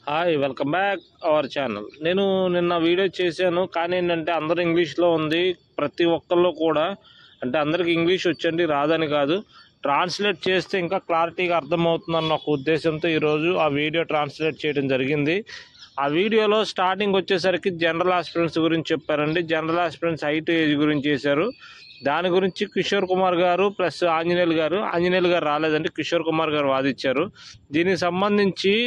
Hi welcome back our channel. నేను నిన్న video చేశాను, కానీ ఏంటంటే అందరూ ఇంగ్లీష్లో ఉంది. ప్రతి ఒక్కళ్ళు కూడా అంటే అందరికి ఇంగ్లీష్ వచ్చండి, రాదని కాదు. ట్రాన్స్లేట్ చేస్తే ఇంకా క్లారిటీగా అర్థమవుతుందన్న ఒక ఉద్దేశంతో ఈరోజు ఆ వీడియో ట్రాన్స్లేట్ చేయడం జరిగింది. ఆ వీడియోలో స్టార్టింగ్ వచ్చేసరికి జనరల్ ఆస్పిరెంట్స్ గురించి చెప్పారండి. జనరల్ ఆస్పిరెంట్స్ హైట్ ఏజ్ గురించి చేశారు. దాని గురించి కిషోర్ కుమార్ గారు ప్లస్ ఆంజనేయులు గారు రాలేదండి, కిషోర్ కుమార్ గారు వాదించారు. దీనికి సంబంధించి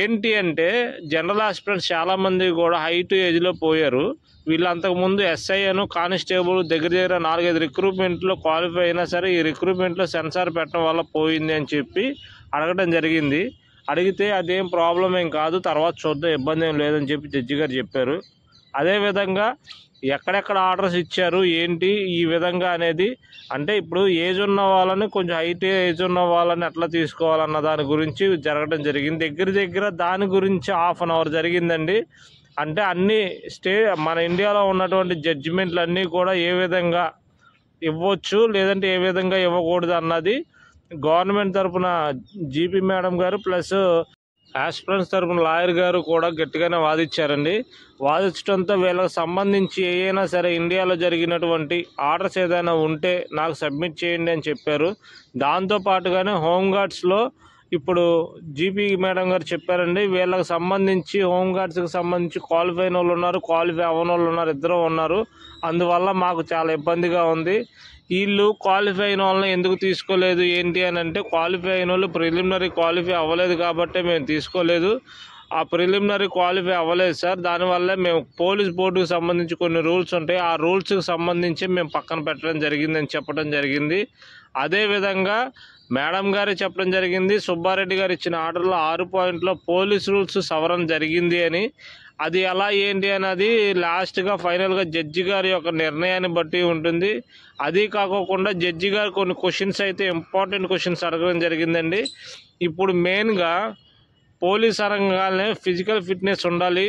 ఏంటి అంటే జనరల్ ఆస్పిరెంట్స్ చాలామంది కూడా హైట్ ఏజ్లో పోయారు. వీళ్ళు అంతకుముందు ఎస్ఐ అను కానిస్టేబుల్ దగ్గర 4-5 రిక్రూట్మెంట్లో క్వాలిఫై అయినా సరే ఈ రిక్రూట్మెంట్లో సెన్సార్ పెట్టడం వల్ల పోయింది అని చెప్పి అడగడం జరిగింది. అడిగితే అదేం ప్రాబ్లం ఏం కాదు, తర్వాత చూద్దాం, ఇబ్బంది ఏం లేదని చెప్పి జడ్జి గారు చెప్పారు. అదేవిధంగా ఎక్కడెక్కడ ఆర్డర్స్ ఇచ్చారు ఏంటి ఈ విధంగా అనేది, అంటే ఇప్పుడు ఏజ్ ఉన్న వాళ్ళని కొంచెం హైట్ ఏజ్ ఉన్న వాళ్ళని ఎట్లా తీసుకోవాలన్న దాని గురించి జరగడం జరిగింది. దగ్గర దాని గురించి హాఫ్ అన్ అవర్ జరిగిందండి. అంటే అన్ని మన ఇండియాలో ఉన్నటువంటి జడ్జిమెంట్లు అన్నీ కూడా ఏ విధంగా ఇవ్వచ్చు లేదంటే ఏ విధంగా ఇవ్వకూడదు అన్నది గవర్నమెంట్ తరఫున జీపీ మేడం గారు ప్లస్ ఆస్పిరెంట్స్ తరఫున లాయర్ గారు కూడా గట్టిగానే వాదించారండి. వాదించడంతో వీళ్ళకి సంబంధించి ఏదైనా సరే ఇండియాలో జరిగినటువంటి ఆర్డర్స్ ఏదైనా ఉంటే నాకు సబ్మిట్ చేయండి అని చెప్పారు. దాంతోపాటుగానే హోంగార్డ్స్లో ఇప్పుడు జీపీ మేడం గారు చెప్పారండి, వీళ్ళకి సంబంధించి హోంగార్డ్స్కి సంబంధించి క్వాలిఫై అయిన వాళ్ళు ఉన్నారు, క్వాలిఫై అవ్వని వాళ్ళు ఉన్నారు, ఇద్దరు ఉన్నారు. అందువల్ల మాకు చాలా ఇబ్బందిగా ఉంది. వీళ్ళు క్వాలిఫై అయిన వాళ్ళని ఎందుకు తీసుకోలేదు ఏంటి అని అంటే, క్వాలిఫై అయిన వాళ్ళు ప్రిలిమినరీ క్వాలిఫై అవ్వలేదు కాబట్టి మేము తీసుకోలేదు. ఆ ప్రిలిమినరీ క్వాలిఫై అవ్వలేదు సార్, దానివల్ల మేము పోలీస్ బోర్డుకు సంబంధించి కొన్ని రూల్స్ ఉంటాయి, ఆ రూల్స్కి సంబంధించి మేము పక్కన పెట్టడం జరిగిందని చెప్పడం జరిగింది. అదేవిధంగా మేడం గారే చెప్పడం జరిగింది, సుబ్బారెడ్డి గారు ఇచ్చిన ఆర్డర్లో 6 పాయింట్లో పోలీస్ రూల్స్ సవరణ జరిగింది అని. అది ఎలా ఏంటి అనేది లాస్ట్గా ఫైనల్గా జడ్జి గారి యొక్క నిర్ణయాన్ని బట్టి ఉంటుంది. అది కాకోకుండా జడ్జి గారు కొన్ని క్వశ్చన్స్ అయితే ఇంపార్టెంట్ క్వశ్చన్స్ అడగడం జరిగిందండి. ఇప్పుడు మెయిన్గా పోలీస్ రంగానే ఫిజికల్ ఫిట్నెస్ ఉండాలి,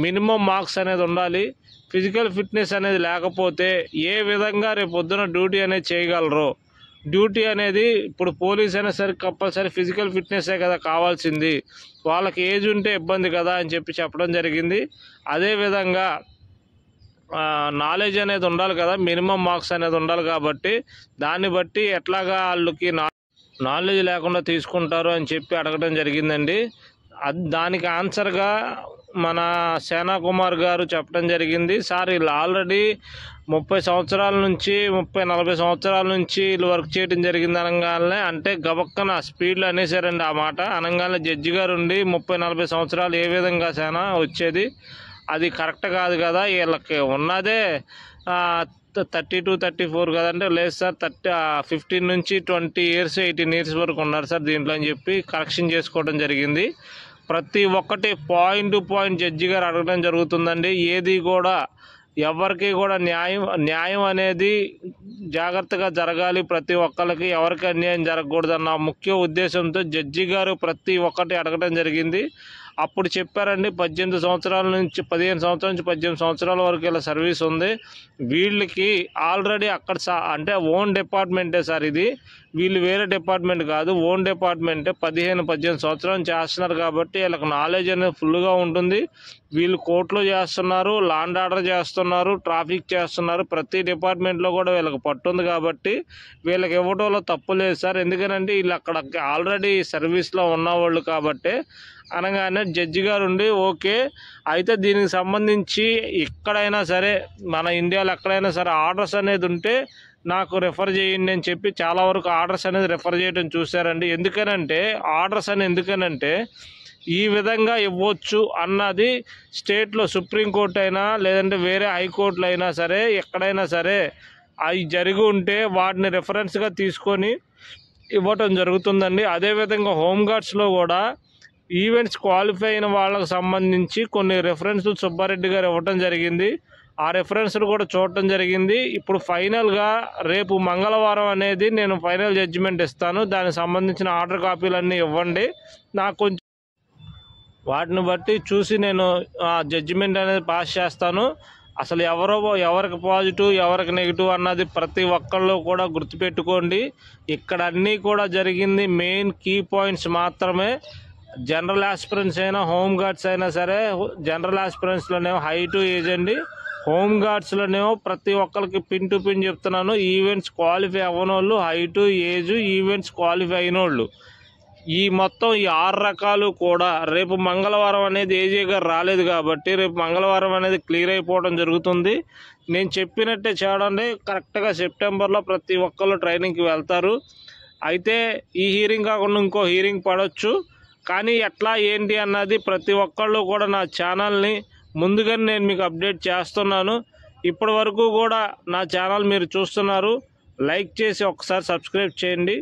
మినిమం మార్క్స్ అనేది ఉండాలి. ఫిజికల్ ఫిట్నెస్ అనేది లేకపోతే ఏ విధంగా రేపు పొద్దున డ్యూటీ అనేది చేయగలరు. డ్యూటీ అనేది ఇప్పుడు పోలీస్ అయినా సరే కంపల్సరీ ఫిజికల్ ఫిట్నెస్సే కదా కావాల్సింది, వాళ్ళకి ఏజ్ ఉంటే ఇబ్బంది కదా అని చెప్పి చెప్పడం జరిగింది. అదేవిధంగా నాలెడ్జ్ అనేది ఉండాలి కదా, మినిమం మార్క్స్ అనేది ఉండాలి కాబట్టి దాన్ని బట్టి ఎట్లాగా వాళ్ళకి నాలెడ్జ్ లేకుండా తీసుకుంటారు అని చెప్పి అడగడం జరిగిందండి. దానికి ఆన్సర్గా మన సేనా కుమార్ గారు చెప్పడం జరిగింది, సార్ వీళ్ళు ఆల్రెడీ 30 సంవత్సరాల నుంచి 30-40 సంవత్సరాల నుంచి వీళ్ళు వర్క్ చేయడం జరిగింది అనగానే, అంటే గబక్కన స్పీడ్లో అనేసారండి. ఆ మాట అనగానే జడ్జి గారు ఉండి 30-40 సంవత్సరాలు ఏ విధంగా సేనా వచ్చేది, అది కరెక్ట్ కాదు కదా, వీళ్ళకి ఉన్నదే 32-34 కదంటే, లేదు సార్ 15 నుంచి 20 ఇయర్స్ 18 ఇయర్స్ వరకు ఉన్నారు సార్ దీంట్లో అని చెప్పి కరెక్షన్ చేసుకోవడం జరిగింది. ప్రతి ఒక్కటి పాయింట్ టు పాయింట్ జడ్జి గారు అడగడం జరుగుతుందండి. ఏది కూడా ఎవరికి కూడా న్యాయం అనేది జాగ్రత్తగా జరగాలి, ప్రతి ఒక్కరికి ఎవరికి అన్యాయం జరగకూడదన్న ముఖ్య ఉద్దేశంతో జడ్జి గారు ప్రతి ఒక్కటి అడగడం జరిగింది. అప్పుడు చెప్పారండి 15 సంవత్సరాల నుంచి 18 సంవత్సరాల వరకు ఇలా సర్వీస్ ఉంది. వీళ్ళకి ఆల్రెడీ అక్కడ అంటే ఓన్ డిపార్ట్మెంటే సార్ ఇది, వీళ్ళు వేరే డిపార్ట్మెంట్ కాదు, ఓన్ డిపార్ట్మెంటే. 15-18 సంవత్సరాలు చేస్తున్నారు కాబట్టి వీళ్ళకి నాలెడ్జ్ అనేది ఫుల్గా ఉంటుంది. వీళ్ళు కోర్టులో చేస్తున్నారు, లాండ్ ఆర్డర్ చేస్తున్నారు, ట్రాఫిక్ చేస్తున్నారు, ప్రతి డిపార్ట్మెంట్లో కూడా వీళ్ళకి పట్టుంది కాబట్టి వీళ్ళకి ఇవ్వడంలో తప్పు లేదు సార్. ఎందుకనంటే వీళ్ళు అక్కడ ఆల్రెడీ సర్వీస్లో ఉన్నవాళ్ళు కాబట్టి అనగానే జడ్జి గారు ఉండి ఓకే అయితే దీనికి సంబంధించి ఎక్కడైనా సరే మన ఇండియాలో ఎక్కడైనా సరే ఆర్డర్స్ అనేది ఉంటే నాకు రెఫర్ చేయండి అని చెప్పి చాలా వరకు ఆర్డర్స్ అనేది రెఫర్ చేయడం చూశారండి. ఎందుకనంటే ఈ విధంగా ఇవ్వచ్చు అన్నది స్టేట్లో సుప్రీంకోర్టు అయినా లేదంటే వేరే హైకోర్టులు అయినా సరే ఎక్కడైనా సరే అవి జరిగి ఉంటే వాటిని రెఫరెన్స్గా తీసుకొని ఇవ్వటం జరుగుతుందండి. అదేవిధంగా హోంగార్డ్స్లో కూడా ఈవెంట్స్ క్వాలిఫై అయిన వాళ్ళకు సంబంధించి కొన్ని రెఫరెన్స్లు సుబ్బారెడ్డి గారు ఇవ్వటం జరిగింది. ఆ రెఫరెన్స్లు కూడా చూడటం జరిగింది. ఇప్పుడు ఫైనల్గా రేపు మంగళవారం అనేది నేను ఫైనల్ జడ్జిమెంట్ ఇస్తాను, దానికి సంబంధించిన ఆర్డర్ కాపీలన్నీ ఇవ్వండి, నాకు కొంచెం వాటిని బట్టి చూసి నేను జడ్జిమెంట్ అనేది పాస్ చేస్తాను. అసలు ఎవరికి పాజిటివ్ ఎవరికి నెగిటివ్ అన్నది ప్రతి ఒక్కళ్ళు కూడా గుర్తుపెట్టుకోండి. ఇక్కడ అన్నీ కూడా జరిగింది మెయిన్ కీ పాయింట్స్ మాత్రమే. జనరల్ ఆస్పిరెంట్స్ అయినా హోమ్ గార్డ్స్ అయినా సరే, జనరల్ ఆస్పిరెంట్స్లోనేమో హైటు ఏజ్ అండి, హోమ్ గార్డ్స్లోనేమో ప్రతి ఒక్కరికి పిన్ టు పిన్ చెప్తున్నాను, ఈవెంట్స్ క్వాలిఫై అవ్వనోళ్ళు, హైటు ఏజ్ ఈవెంట్స్ క్వాలిఫై అయినోళ్ళు, ఈ మొత్తం ఈ 6 రకాలు కూడా రేపు మంగళవారం అనేది ఏజే గారు రాలేదు కాబట్టి రేపు మంగళవారం అనేది క్లియర్ అయిపోవడం జరుగుతుంది. నేను చెప్పినట్టే చూడండి, కరెక్ట్గా సెప్టెంబర్లో ప్రతి ఒక్కళ్ళు ట్రైనింగ్కి వెళ్తారు. అయితే ఈ హీరింగ్ కాకుండా ఇంకో హీరింగ్ పడవచ్చు, కానీ ఎట్లా ఏంటి అన్నది ప్రతి ఒక్కళ్ళు కూడా నా ఛానల్ని ముందుగానే నేను మీకు అప్డేట్ చేస్తున్నాను. ఇప్పటి వరకు కూడా నా ఛానల్ మీరు చూస్తున్నారు, లైక్ చేసి ఒకసారి సబ్స్క్రైబ్ చేయండి.